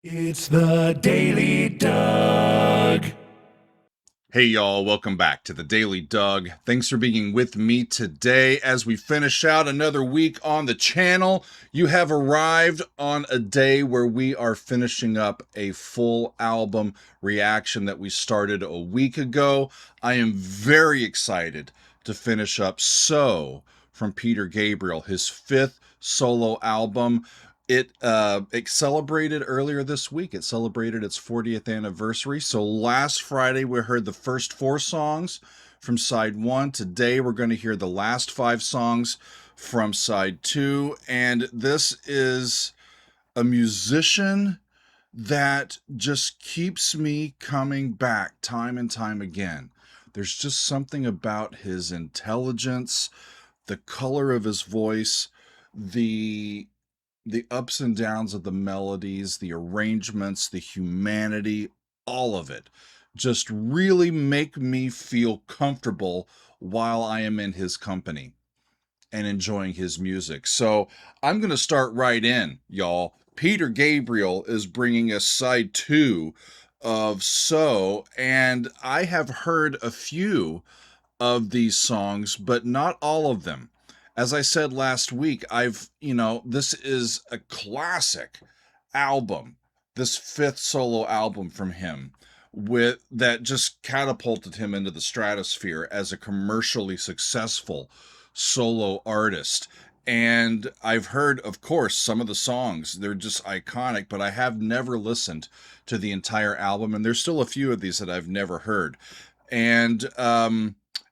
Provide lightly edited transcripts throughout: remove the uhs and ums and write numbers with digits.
It's the Daily Doug. Hey y'all, welcome back to the Daily Doug. Thanks for being with me today as we finish out another week on the channel. You have arrived on a day where we are finishing up a full album reaction that we started a week ago. I am very excited to finish up So from Peter Gabriel, his fifth solo album. It celebrated earlier this week. It celebrated its 40th anniversary. So last Friday, we heard the first 4 songs from side 1. Today, we're going to hear the last 5 songs from side 2. And this is a musician that just keeps me coming back time and time again. There's just something about his intelligence, the color of his voice, the ups and downs of the melodies, the arrangements, the humanity, all of it just really make me feel comfortable while I am in his company and enjoying his music. So I'm going to start right in, y'all. Peter Gabriel is bringing us side 2 of So, and I have heard a few of these songs, but not all of them. As I said last week, this is a classic album, this fifth solo album from him, with that just catapulted him into the stratosphere as a commercially successful solo artist. And I've heard, of course, some of the songs, they're just iconic, but I have never listened to the entire album, and there's still a few of these that I've never heard. And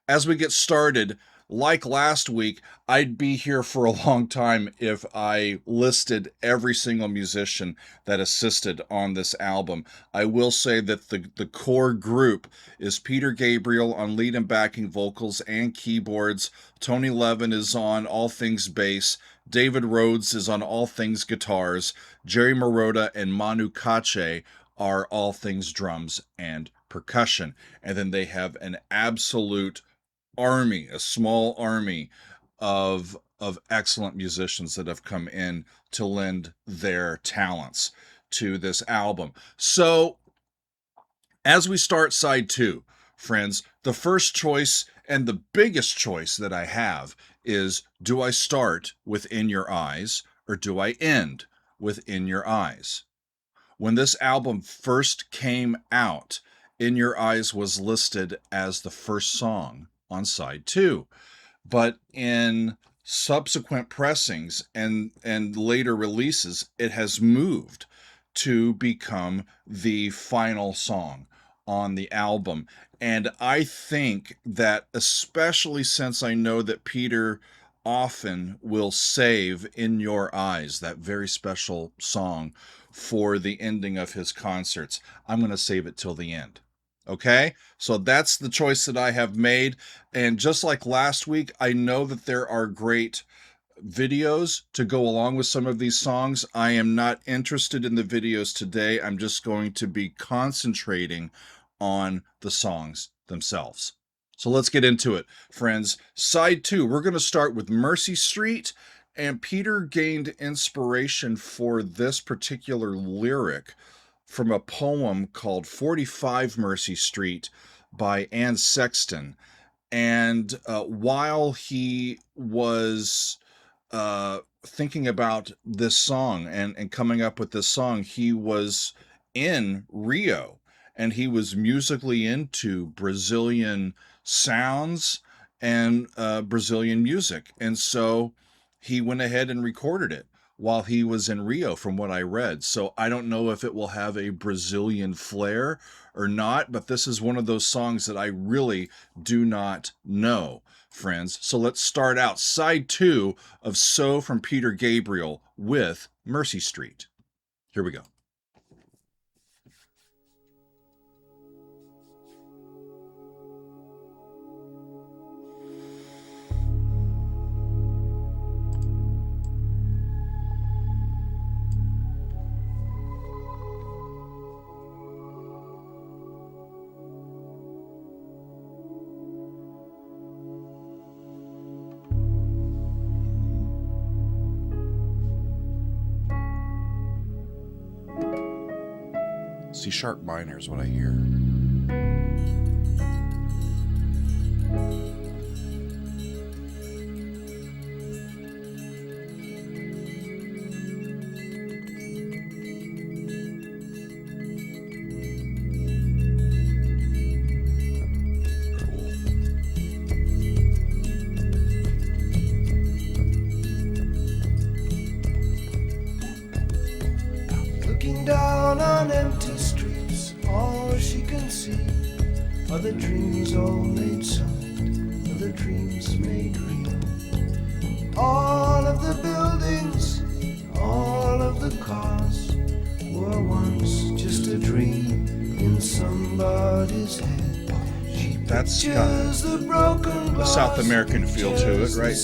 as we get started, like last week, I'd be here for a long time if I listed every single musician that assisted on this album. I will say that the core group is Peter Gabriel on lead and backing vocals and keyboards. Tony Levin is on all things bass. David Rhodes is on all things guitars. Jerry Marotta and Manu Katché are all things drums and percussion. And then they have an absolute army, a small army of excellent musicians that have come in to lend their talents to this album. So as we start side 2, friends, the first choice and the biggest choice that I have is, do I start with In Your Eyes or do I end with In Your Eyes? When this album first came out, In Your Eyes was listed as the first song on side 2. But in subsequent pressings and later releases, it has moved to become the final song on the album. And I think that, especially since I know that Peter often will save In Your Eyes, that very special song, for the ending of his concerts, I'm going to save it till the end. Okay? So that's the choice that I have made. And just like last week, I know that there are great videos to go along with some of these songs. I am not interested in the videos today. I'm just going to be concentrating on the songs themselves. So let's get into it, friends. Side 2, we're going to start with Mercy Street. And Peter gained inspiration for this particular lyric from a poem called 45 Mercy Street by Anne Sexton. And while he was thinking about this song and coming up with this song, he was in Rio and he was musically into Brazilian sounds and Brazilian music. And so he went ahead and recorded it while he was in Rio, from what I read. So I don't know if it will have a Brazilian flair or not, but this is one of those songs that I really do not know, friends. So let's start out side 2 of So from Peter Gabriel with Mercy Street. Here we go. C sharp minor is what I hear. Down on empty streets, all she can see are the dreams all made solid, are the dreams made real. All of the buildings, all of the cars were once just a dream in somebody's head. That's got The broken a South American feel to it, right?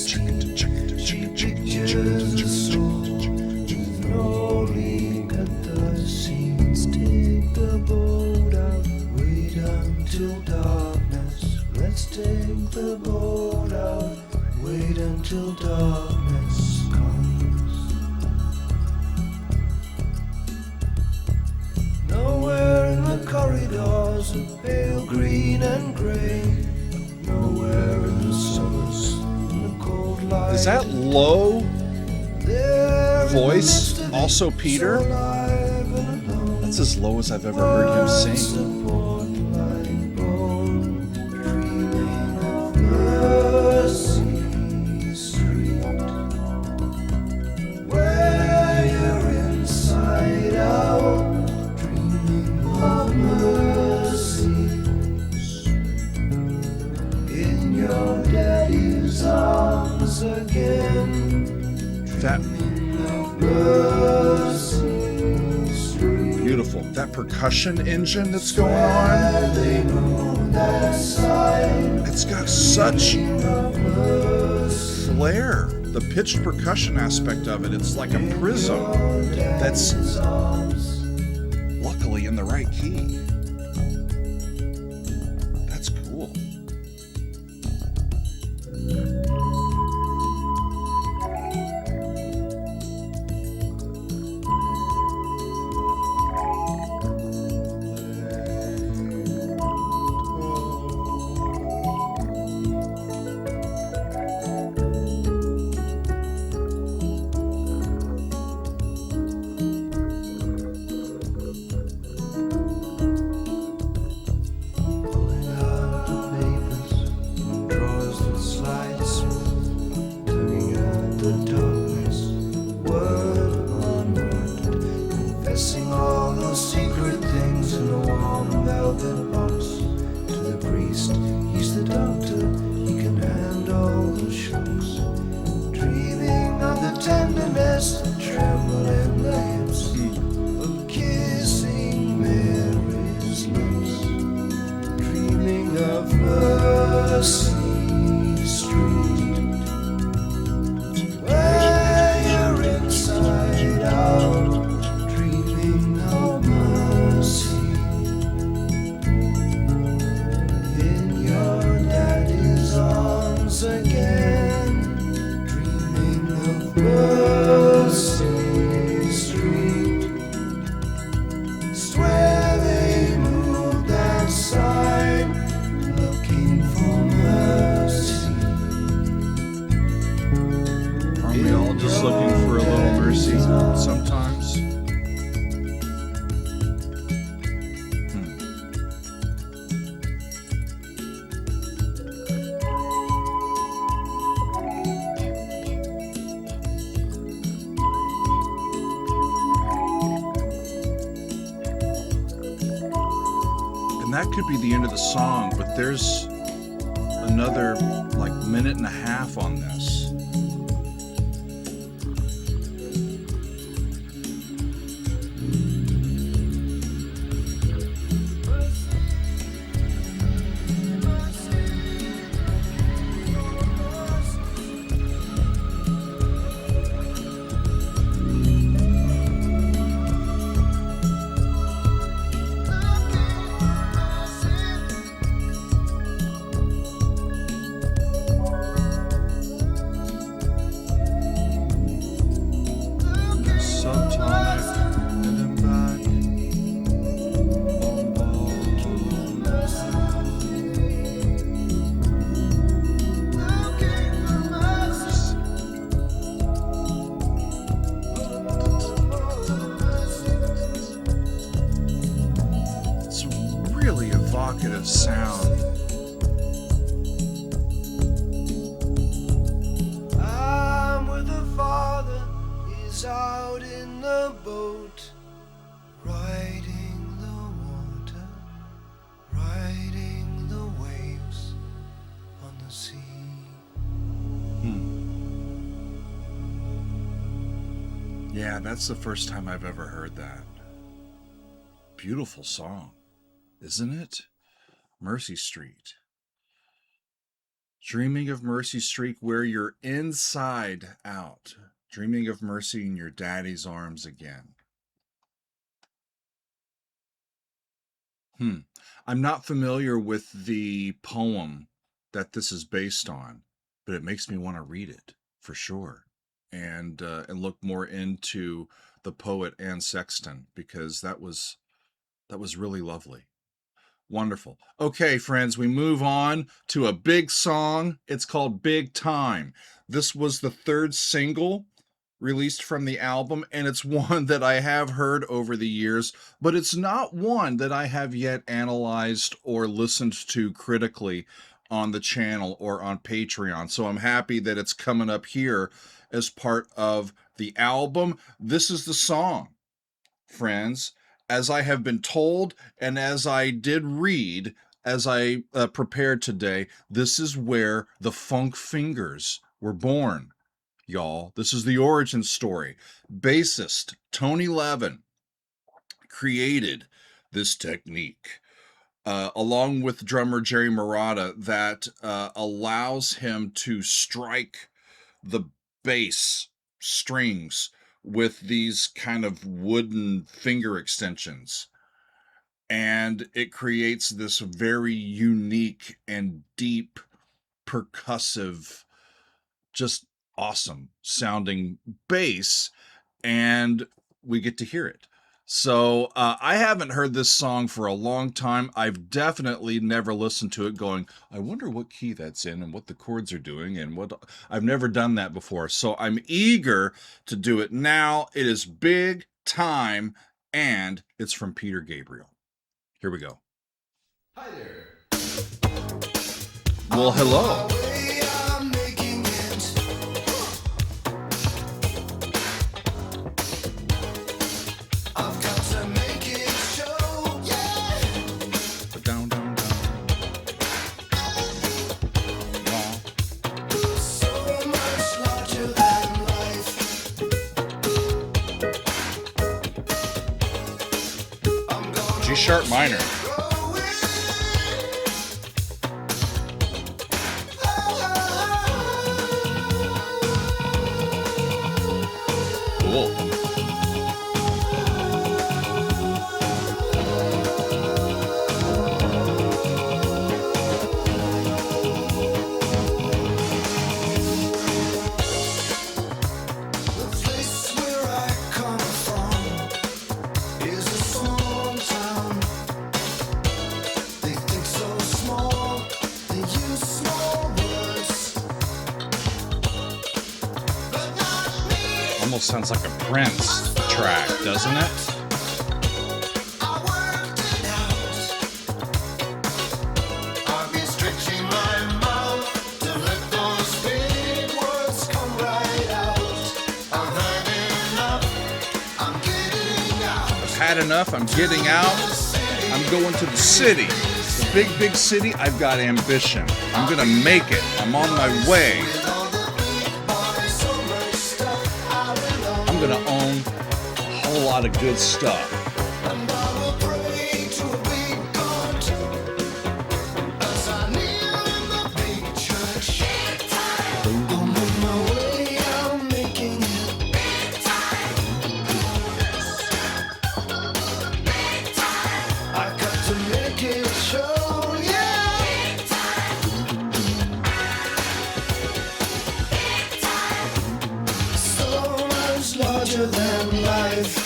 Take the boat out, wait until darkness. Let's take the boat out, wait until darkness comes. Nowhere in the corridors of pale green and gray. Nowhere in the suburbs, in the cold light. Is that low voice also Peter? That's as low as I've ever heard him sing. Beautiful. That percussion engine that's going on, it's got such flair. The pitched percussion aspect of it, it's like a prism that's luckily in the right key. That's cool. That could be the end of the song, but there's another like minute and a half on this. really evocative sound. I'm with the father, he's out in the boat, riding the water, riding the waves on the sea. Yeah, that's the first time I've ever heard that. Beautiful song, isn't it? Mercy Street. Dreaming of Mercy Street where you're inside out. Dreaming of mercy in your daddy's arms again. I'm not familiar with the poem that this is based on, but it makes me want to read it for sure, and look more into the poet Anne Sexton, because that was really lovely. Wonderful. Okay, friends, we move on to a big song. It's called Big Time. This was the third single released from the album, and it's one that I have heard over the years, but it's not one that I have yet analyzed or listened to critically on the channel or on Patreon. So I'm happy that it's coming up here as part of the album. This is the song, friends. As I have been told, and as I did read, as I prepared today, this is where the Funk Fingers were born. Y'all, this is the origin story. Bassist Tony Levin created this technique along with drummer Jerry Murata that allows him to strike the bass strings with these kind of wooden finger extensions. And it creates this very unique and deep percussive, just awesome sounding bass, and we get to hear it. So I haven't heard this song for a long time. I've definitely never listened to it going, I wonder what key that's in and what the chords are doing, and what I've never done that before. So I'm eager to do it now. It is Big Time, and it's from Peter Gabriel. Here we go. Hi there. Well, hello. G-sharp minor. Cool. Almost sounds like a Prince track, doesn't it? I've had enough, I'm getting out. I'm going to the city. The big, big city. I've got ambition. I'm gonna make it. I'm on my way. I'm gonna own a whole lot of good stuff. Than life.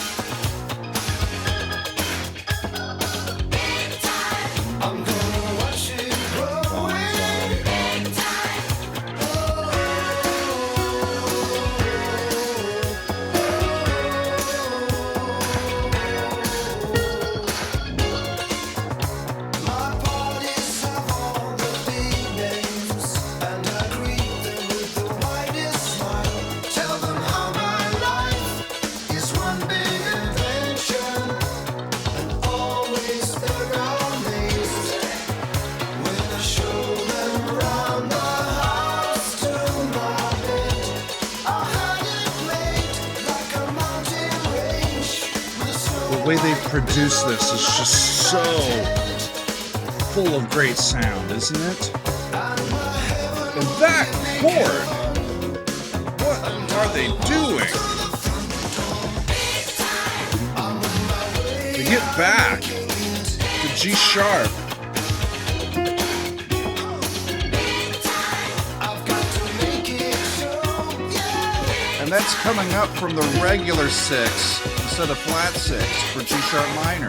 I'm gonna watch it grow. way they produce this is just so full of great sound, isn't it? And that chord, what are they doing? To get back to G sharp. And that's coming up from the regular 6 instead of flat 6 for G sharp minor.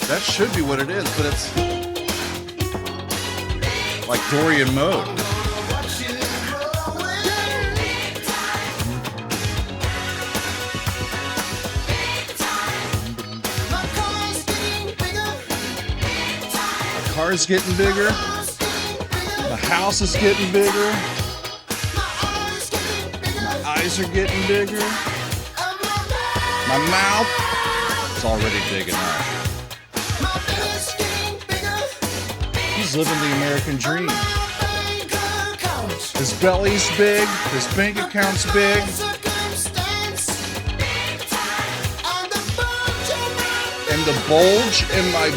That should be what it is, but it's like Dorian mode. The car's getting bigger. The house is getting bigger. Eyes are getting bigger. My mouth is already big enough. He's living the American dream. His belly's big, his bank account's big. And the bulge in my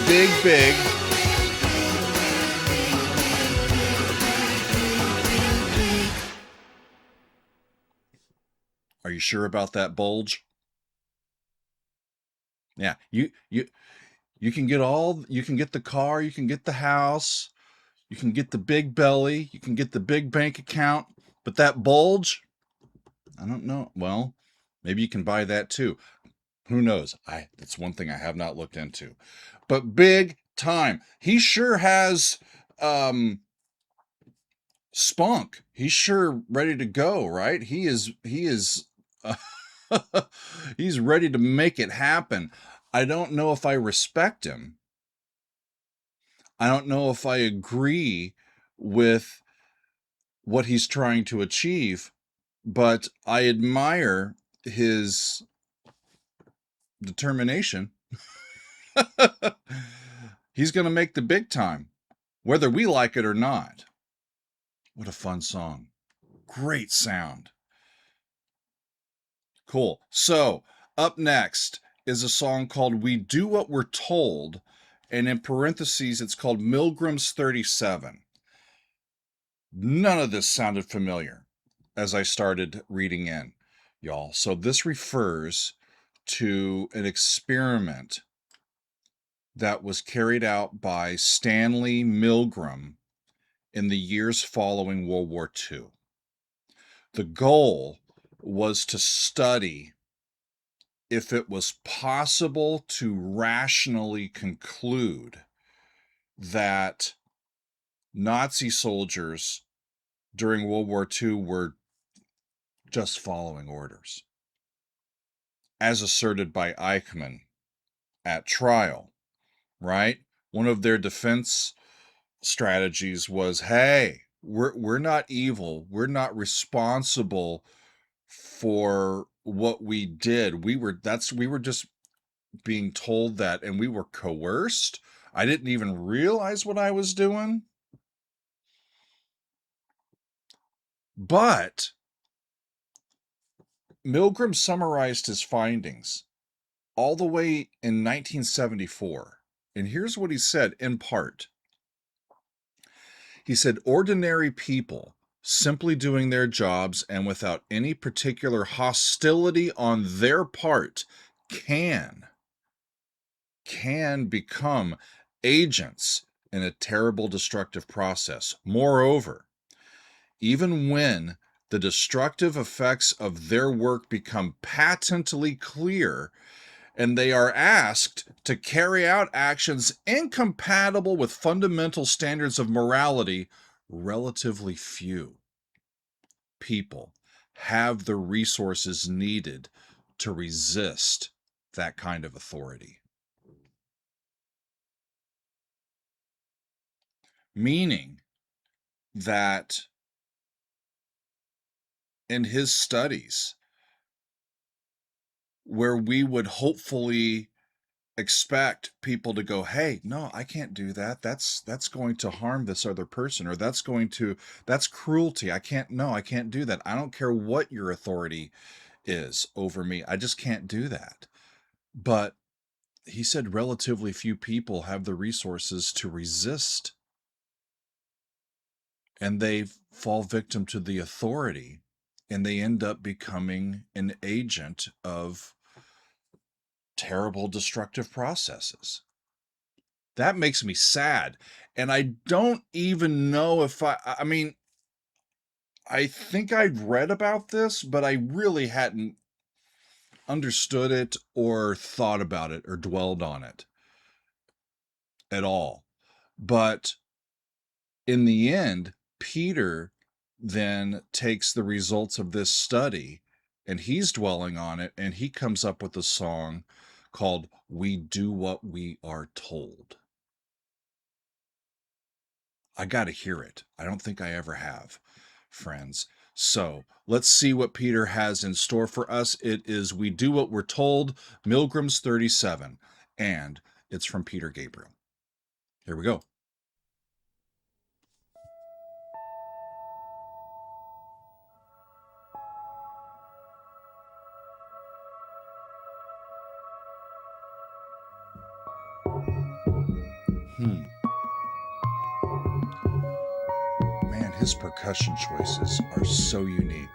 big. Are you sure about that bulge? Yeah, you can get the car, you can get the house, you can get the big belly, you can get the big bank account, but that bulge, I don't know. Well, maybe you can buy that too. Who knows? That's one thing I have not looked into. But big time. He sure has spunk. He's sure ready to go, right? He is he's ready to make it happen. I don't know if I respect him. I don't know if I agree with what he's trying to achieve, but I admire his determination. He's going to make the big time, whether we like it or not. What a fun song. Great sound. Cool. So, up next is a song called We Do What We're Told, and in parentheses, it's called Milgram's 37. None of this sounded familiar as I started reading in, y'all. So this refers to an experiment that was carried out by Stanley Milgram in the years following World War II. The goal was to study if it was possible to rationally conclude that Nazi soldiers during World War II were just following orders, as asserted by Eichmann at trial, right? One of their defense strategies was, hey, we're not evil. We're not responsible for what we did. We were just being told that, and we were coerced. I didn't even realize what I was doing. But Milgram summarized his findings all the way in 1974. And here's what he said in part. He said, ordinary people simply doing their jobs and without any particular hostility on their part can become agents in a terrible destructive process. Moreover, even when the destructive effects of their work become patently clear and they are asked to carry out actions incompatible with fundamental standards of morality, relatively few people have the resources needed to resist that kind of authority. Meaning that in his studies, where we would hopefully expect people to go, hey, no, I can't do that. That's going to harm this other person, or that's cruelty. I can't do that. I don't care what your authority is over me. I just can't do that. But he said relatively few people have the resources to resist, and they fall victim to the authority, and they end up becoming an agent of terrible destructive processes. That makes me sad. And I don't even know if I mean, I think I'd read about this, but I really hadn't understood it or thought about it or dwelled on it at all. But in the end, Peter then takes the results of this study and he's dwelling on it, and he comes up with a song called We Do What We Are Told. I got to hear it. I don't think I ever have, friends. So let's see what Peter has in store for us. It is We Do What We're Told, Milgram's 37, and it's from Peter Gabriel. Here we go. Man, his percussion choices are so unique.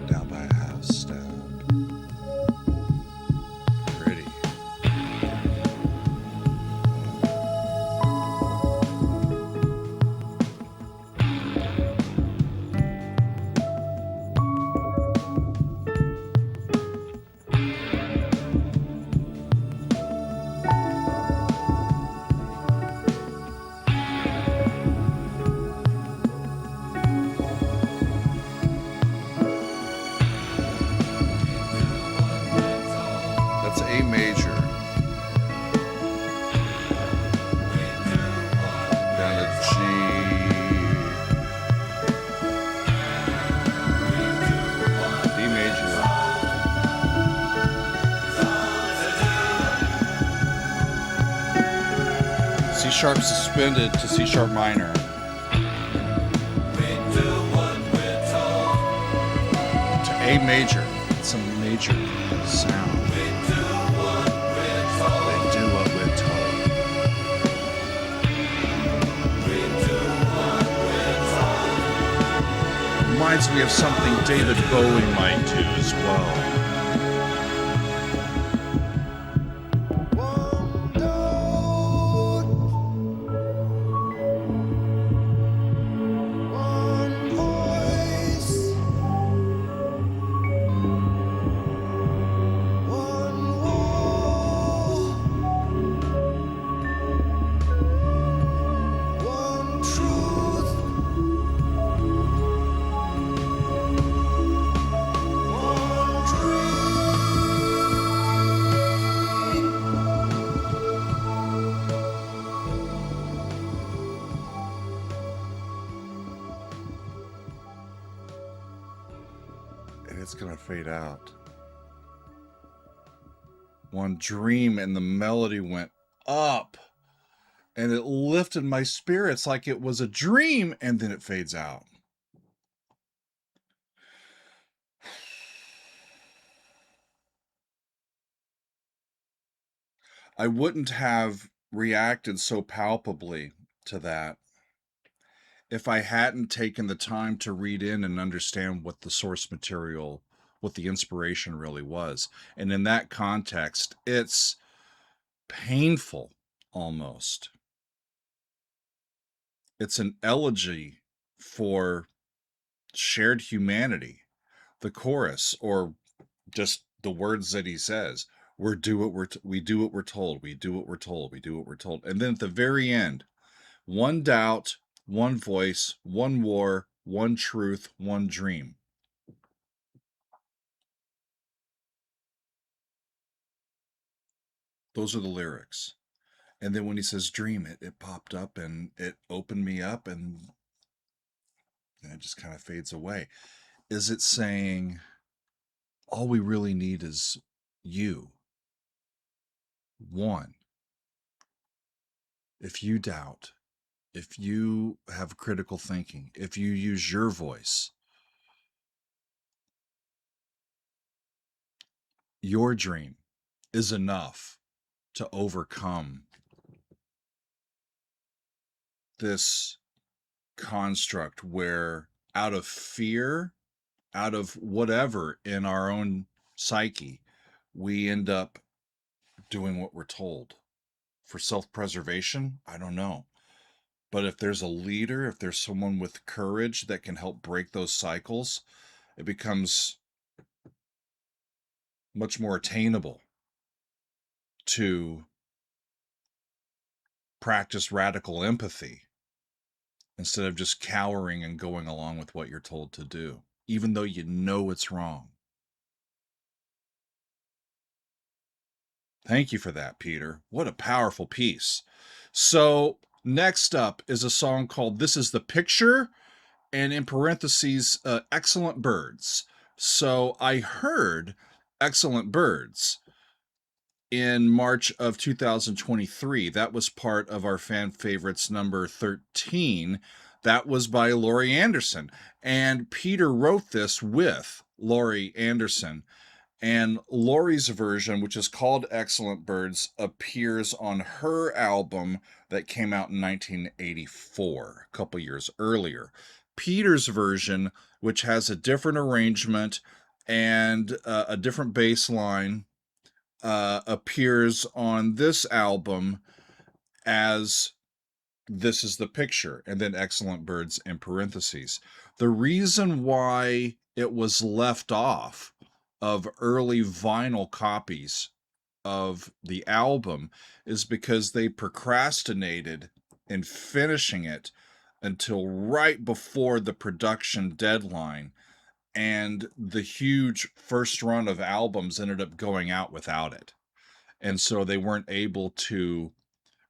Down by a house step. Pretty. That's A major. Down to G. D major. C sharp suspended to C sharp minor. To A major. It's a major sound. They do what we're told. Reminds me of something David Bowie might do as well. One note, one voice, one war, one truth, one dream. And it's gonna fade out. One dream, and the melody went up. And it lifted my spirits like it was a dream, and then it fades out. I wouldn't have reacted so palpably to that if I hadn't taken the time to read in and understand what the source material, what the inspiration really was. And in that context, it's painful almost. It's an elegy for shared humanity. The chorus, or just the words that he says, we do what we're told, we do what we're told, we do what we're told. And then at the very end, one doubt, one voice, one war, one truth, one dream. Those are the lyrics. And then when he says dream, it popped up and it opened me up, and it just kind of fades away. Is it saying all we really need is you? One. If you doubt, if you have critical thinking, if you use your voice, your dream is enough to overcome this construct where, out of fear, out of whatever in our own psyche, we end up doing what we're told. For self-preservation, I don't know. But if there's a leader, if there's someone with courage that can help break those cycles, it becomes much more attainable to practice radical empathy instead of just cowering and going along with what you're told to do, even though you know it's wrong. Thank you for that, Peter. What a powerful piece. So next up is a song called This Is the Picture, and in parentheses, Excellent Birds. So I heard Excellent Birds in March of 2023. That was part of our fan favorites number 13. That was by Laurie Anderson. And Peter wrote this with Laurie Anderson. And Laurie's version, which is called Excellent Birds, appears on her album that came out in 1984, a couple years earlier. Peter's version, which has a different arrangement and a different bass line, appears on this album as This Is the Picture, and then Excellent Birds in parentheses. The reason why it was left off of early vinyl copies of the album is because they procrastinated in finishing it until right before the production deadline, and the huge first run of albums ended up going out without it. And so they weren't able to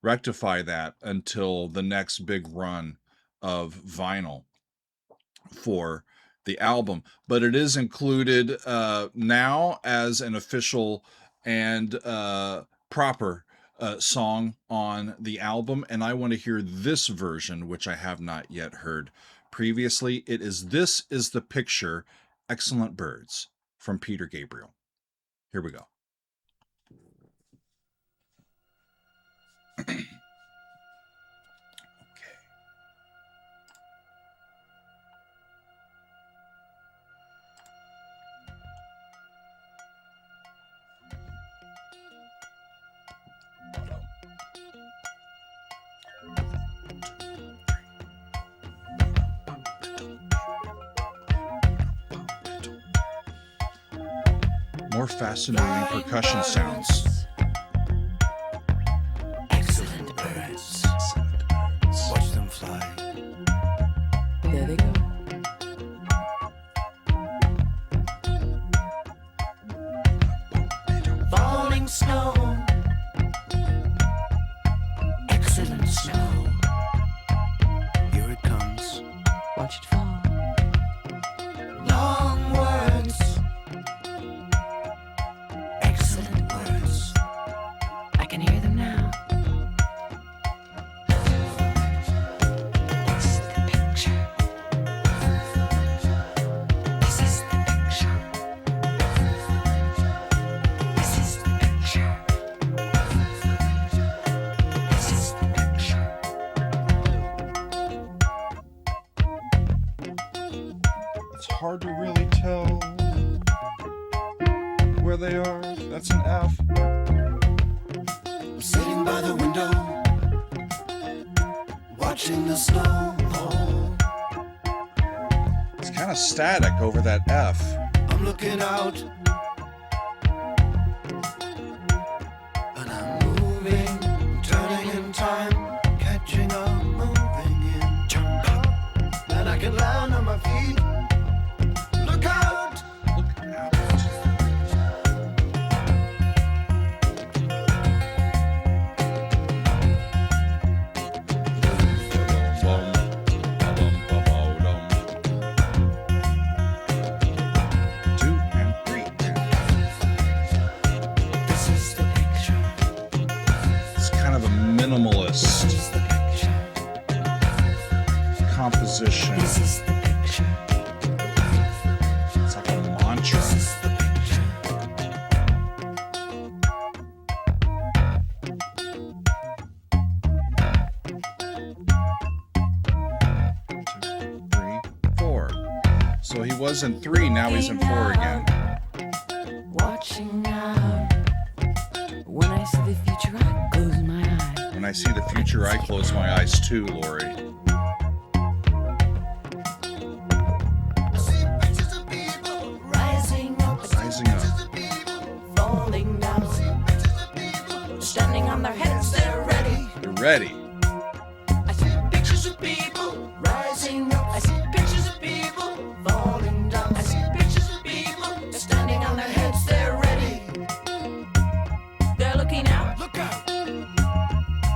rectify that until the next big run of vinyl for the album. But it is included now as an official and proper song on the album. And I want to hear this version, which I have not yet heard previously. It is This Is the Picture, Excellent Birds, from Peter Gabriel. Here we go. More fascinating percussion sounds. Excellent birds. Watch them fly. There they go. Falling snow. Excellent snow. Here it comes. Watch it fall. Long words. Excellent words. I can hear them now. This is the picture. This is the picture. This is the picture. This is the picture. It's hard to really tell where they are. That's an F. I'm sitting by the window, watching the snow fall. kind of static over that F. I'm looking out, and I'm moving, turning in time, catching up, moving in. Jump up, and I can land on my feet. Look out! Look out. Minimalist composition. It's like a mantra. Two, three, four. So he was in 3, now he's in 4 again. Watching out. When I see the future, I close my eyes. When I see the future, I close my eyes too, Lori. I see pictures of people Rising up, Rising up. falling down, Pictures of people standing on their heads, they're ready. You're ready. I see pictures of people rising up. I see pictures of people falling down. I see pictures of people standing on their heads, they're ready. They're looking out, look out,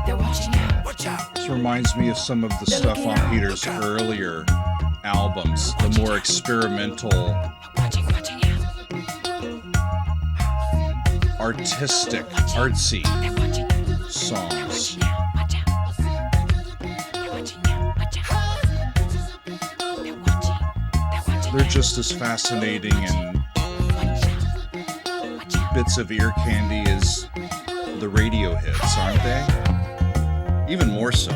they're watching out. watch out. This reminds me of some of the stuff on Peter's earlier albums, the more experimental, Watching out. artistic, artsy They're watching out. songs. Watch out. They're watching out. Watch out. They're watching. They're just as fascinating and Watch out. Watch out. bits of ear candy as the radio hits, aren't they? Even more so.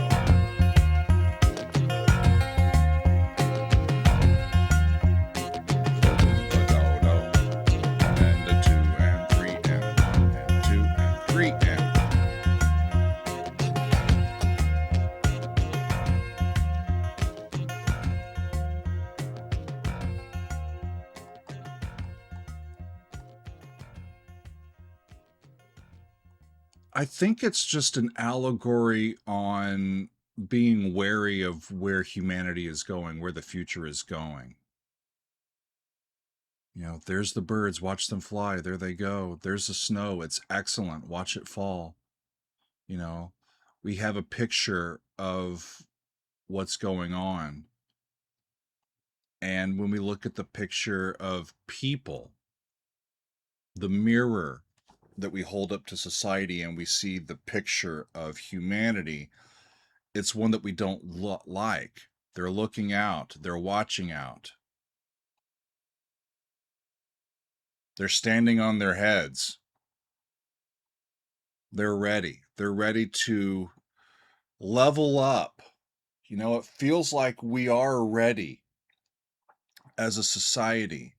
And a 2 and 3 and 1 and 2 and 3 and. I think it's just an allegory on being wary of where humanity is going, where the future is going. You know, there's the birds, watch them fly. There they go. There's the snow. It's excellent. Watch it fall. You know, we have a picture of what's going on. And when we look at the picture of people, the mirror that we hold up to society and we see the picture of humanity, it's one that we don't like. They're looking out. They're watching out. They're standing on their heads. They're ready. They're ready to level up. You know, it feels like we are ready as a society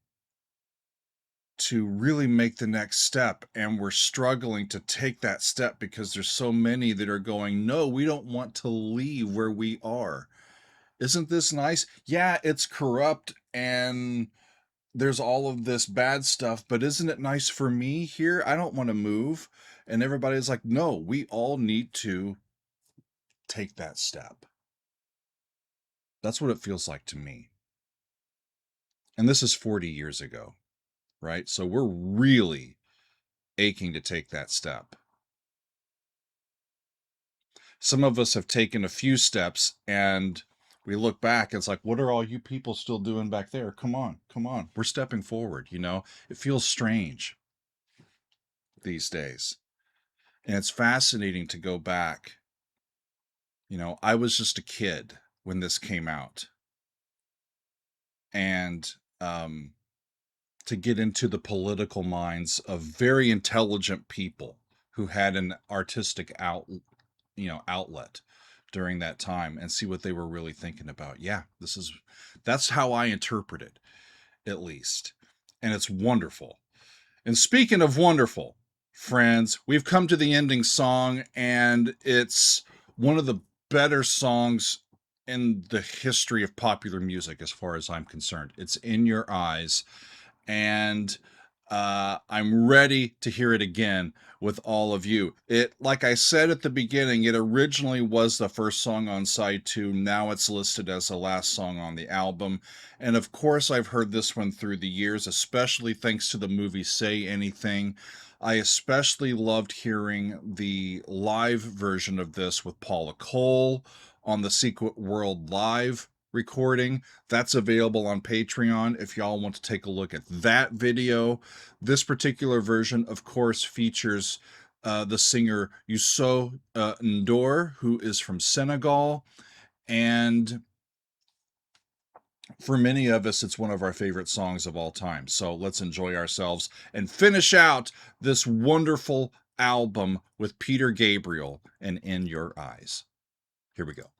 to really make the next step, and we're struggling to take that step because there's so many that are going, no, we don't want to leave where we are. Isn't this nice? Yeah, it's corrupt and there's all of this bad stuff, but isn't it nice for me here? I don't want to move. And everybody's like, no, we all need to take that step. That's what it feels like to me. And this is 40 years ago. Right? So we're really aching to take that step. Some of us have taken a few steps and we look back, it's like, what are all you people still doing back there? Come on. We're stepping forward, you know? It feels strange these days. And it's fascinating to go back. You know, I was just a kid when this came out. And, to get into the political minds of very intelligent people who had an artistic outlet during that time and see what they were really thinking about. Yeah, that's how I interpret it, at least. And it's wonderful. And speaking of wonderful, friends, we've come to the ending song, and it's one of the better songs in the history of popular music, as far as I'm concerned. It's In Your Eyes, and I'm ready to hear it again with all of you. It, like I said at the beginning, it originally was the first song on side 2. Now it's listed as the last song on the album. And of course, I've heard this one through the years, especially thanks to the movie Say Anything. I especially loved hearing the live version of this with Paula Cole on the Secret World Live recording. That's available on Patreon if y'all want to take a look at that video. This particular version, of course, features the singer Youssou N'Dour, who is from Senegal, and for many of us, it's one of our favorite songs of all time. So let's enjoy ourselves and finish out this wonderful album with Peter Gabriel and In Your Eyes. Here we go.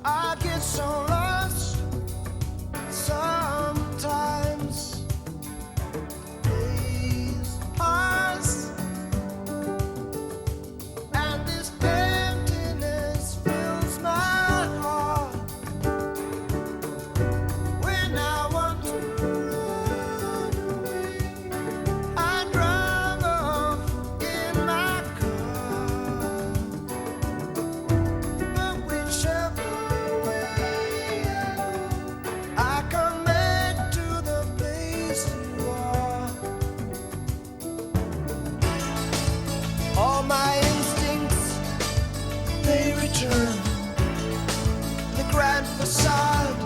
I get so lost sometimes. Days pass, and this emptiness fills my heart. When I want to run away, I drive off in my car. But whichever I come back to the place you are. All my instincts, they return. The grand facade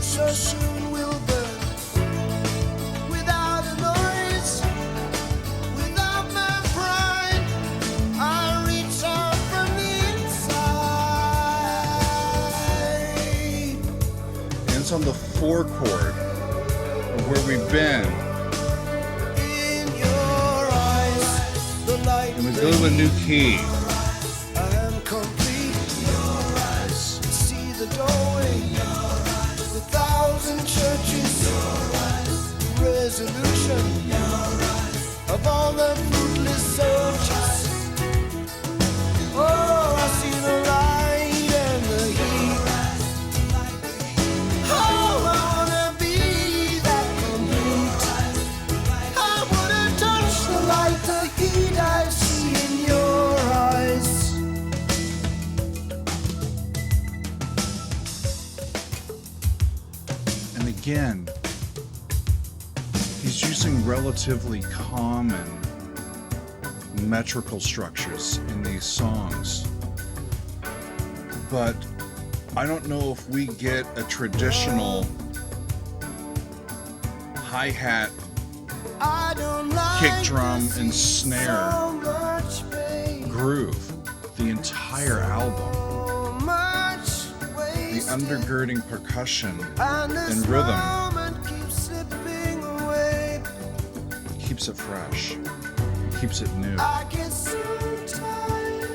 so soon will burn. Without a noise, without my pride, I reach out from the inside. And it's on the 4 chord of where we've been. In your eyes, the light And we go to a new key. I am complete. Your eyes, see the doorway. The 1,000 churches. Your eyes, resolution. Your eyes, of all the fruitless searches. Oh, I see the light and the heat. Oh, I wanna be that complete. I wanna touch the light, the heat I see in your eyes. And again, he's using relatively common metrical structures in these songs. But I don't know if we get a traditional hi-hat, I don't like kick drum, to and see snare so much pain, groove the entire album. so much The waste, undergirding percussion and this and rhythm moment keeps slipping away. keeps it fresh, keeps it new. I get so tired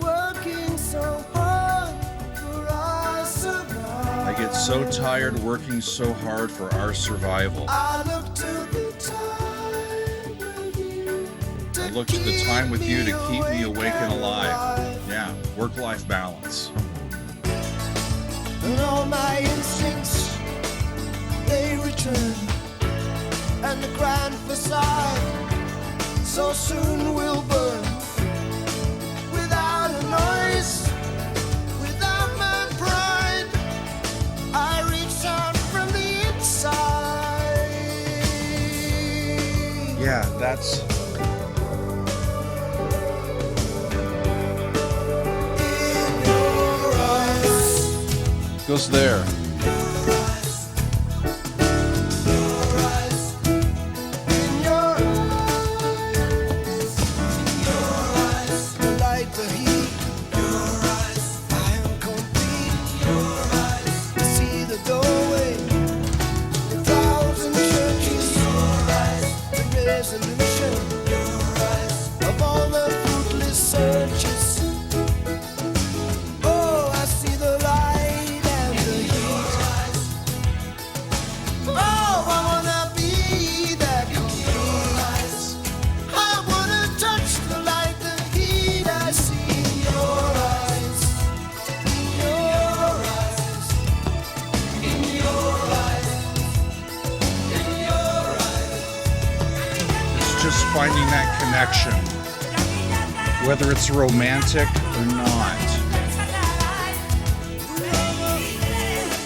working so hard for our survival. I get so tired working so hard for our survival. I look to the time with you. I look to the time with you to keep me awake and alive. Yeah, work-life balance. And all my instincts, they return. And the grand facade so soon will burn. Without a noise, without my pride, I reach out from the inside. Yeah, that's In your eyes, goes there. in your eyes, the light, the heat. I am complete. See the doorway, finding that connection, whether it's romantic or not.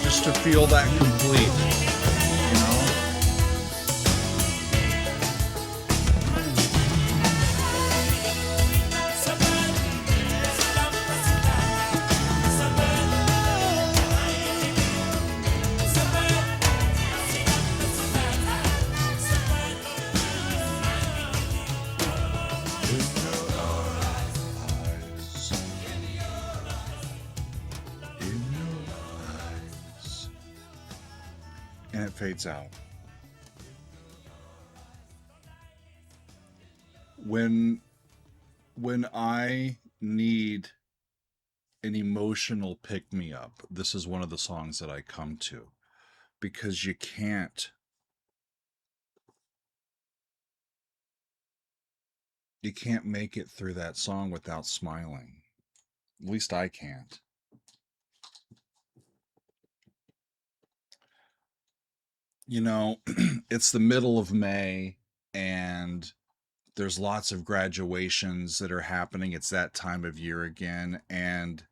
Just to feel that complete, you know? And it fades out. When I need an emotional pick-me-up, this is one of the songs that I come to, because you can't make it through that song without smiling. At least I can't. You know, it's the middle of May and there's lots of graduations that are happening. It's that time of year again. And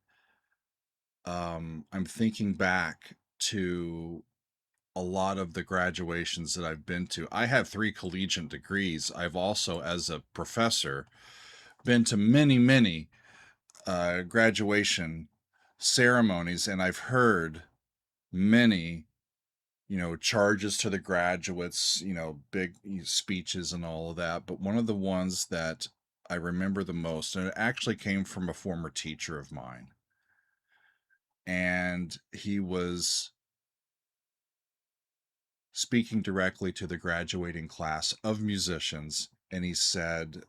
I'm thinking back to a lot of the graduations that I've been to. I have 3 collegiate degrees. I've also, as a professor, been to many, many graduation ceremonies, and I've heard many, you know, charges to the graduates, you know, big speeches and all of that. But one of the ones that I remember the most, and it actually came from a former teacher of mine, and he was speaking directly to the graduating class of musicians, and he said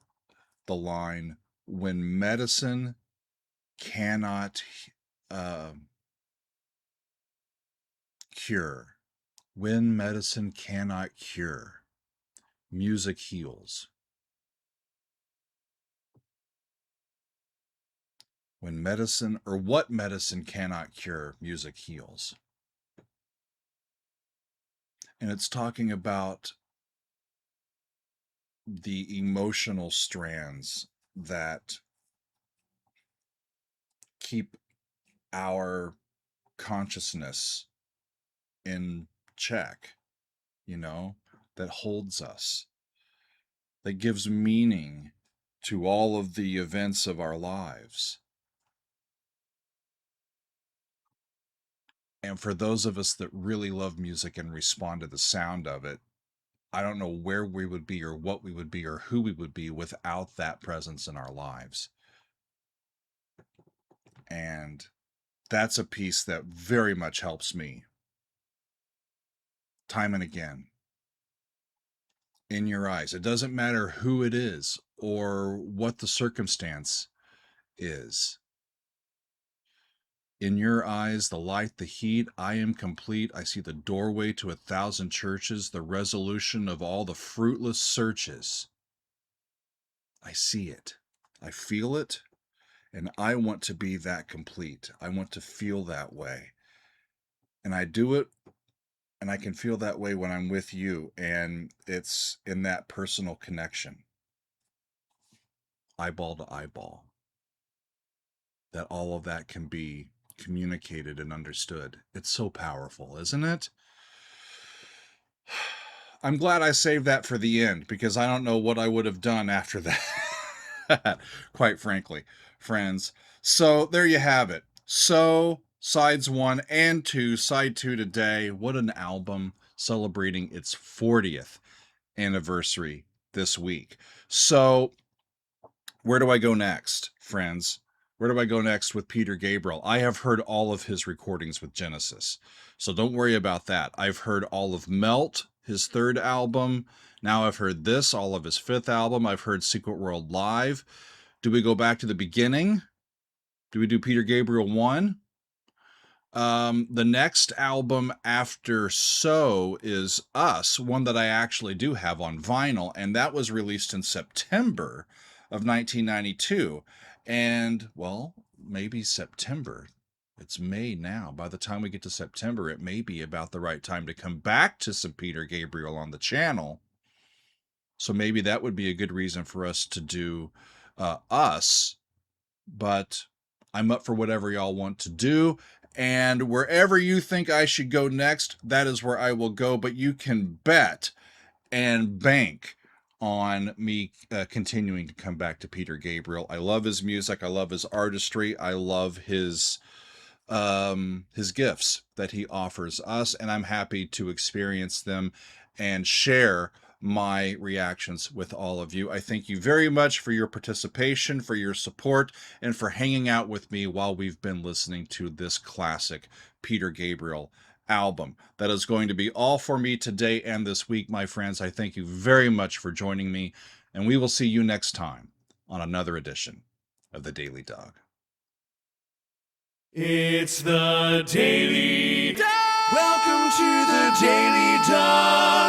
the line, "When medicine cannot cure, when medicine cannot cure, music heals. When medicine, or what medicine cannot cure, music heals." And it's talking about the emotional strands that keep our consciousness in check, you know, that holds us, that gives meaning to all of the events of our lives. And for those of us that really love music and respond to the sound of it, I don't know where we would be or what we would be or who we would be without that presence in our lives. And that's a piece that very much helps me time and again. In your eyes. It doesn't matter who it is or what the circumstance is. In your eyes, the light, the heat, I am complete. I see the doorway to 1,000 churches, the resolution of all the fruitless searches. I see it. I feel it. And I want to be that complete. I want to feel that way. And I do it, and I can feel that way when I'm with you. And it's in that personal connection, eyeball to eyeball, that all of that can be communicated and understood. It's so powerful, isn't it? I'm glad I saved that for the end, because I don't know what I would have done after that, quite frankly, friends. So there you have it. So sides 1 and 2, side 2 today. What an album, celebrating its 40th anniversary this week. So where do I go next, friends? Where do I go next with Peter Gabriel? I have heard all of his recordings with Genesis, so don't worry about that. I've heard all of Melt, his 3rd album. Now I've heard this, all of his 5th album. I've heard Secret World Live. Do we go back to the beginning? Do we do Peter Gabriel 1? The next album after So is Us, one that I actually do have on vinyl, and that was released in September of 1992. And, well, maybe September. It's May now. By the time we get to September, it may be about the right time to come back to some Peter Gabriel on the channel. So maybe that would be a good reason for us to do us, but I'm up for whatever y'all want to do. And wherever you think I should go next, that is where I will go. But you can bet and bank on me continuing to come back to Peter Gabriel. I love his music. I love his artistry. I love his gifts that he offers us, and I'm happy to experience them and share my reactions with all of you. I thank you very much for your participation, for your support, and for hanging out with me while we've been listening to this classic Peter Gabriel album. That is going to be all for me today and this week, my friends. I thank you very much for joining me, and we will see you next time on another edition of The Daily Dog. It's the Daily Dog. Welcome to the Daily Dog.